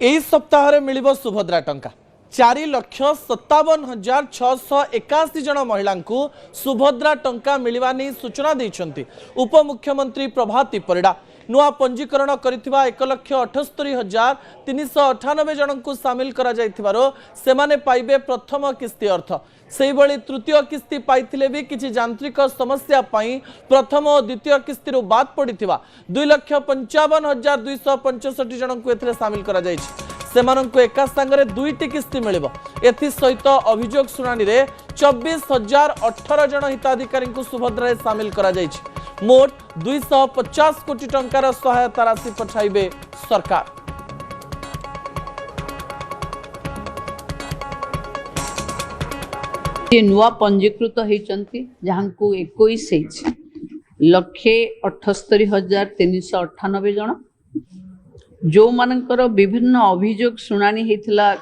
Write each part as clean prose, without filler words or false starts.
एई सप्ताह मिलिबो सुभद्रा टंका 4,57,681 जन महिला सुभद्रा टंका मिलवा नहीं सूचना देइछंती उपमुख्यमंत्री प्रभाती परिडा। नुआ पंजीकरण करिथिबा 1,78,398 जन को सामिल करा जाइथिबारो सेमाने पाइबे प्रथम किस्ती अर्थ। सेही भली तृतीय किस्ती पाइथिले भी किछि यांत्रिक समस्या पाई प्रथम और द्वितीय किस्ती बाद पड़िथिबा 2,55,265 जन को एथिले सामिल करा जाइछि। सेमानंकु एका संगरे दुईटी किस्ती मिलिबो। एथि सहित अभियोग शुणानी रे 24,018 जन हिताधिकारी को सुभद्रा रे सामिल करा जाइछि। मोट 250 कोटी टंकार सहायता राशि पठाइबे सरकार। नुआ पंजीकृत होती जहाँ को 21,78,398 जन जो मानकर विभिन्न अभियोग शुणानी होता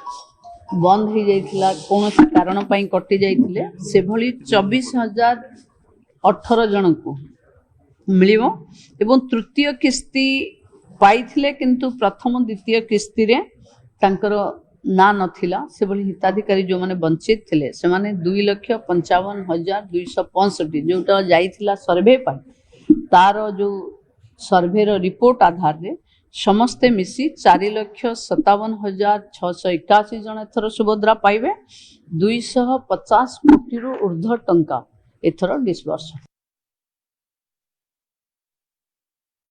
बंद हो जाइथिला कौन कारण पाई कटि जाइथिले से भली 24,018 जन को मिलिबो एवं तृतीय किस्ती पाइथिले किंतु प्रथम द्वितीय किस्ती रे तांकर ना नथिला से भली हिताधिकारी जो माने वंचित थिले से माने 2,55,265 जोटा जाइथिला सर्वे पाई तार जो सर्वे रो रिपोर्ट आधार रे समस्ते मिसी 4,57,681 जन एथर सुभद्रा पाइबे 250 कोटी ऊर्ध्व टंका एथर डिस्बर्स।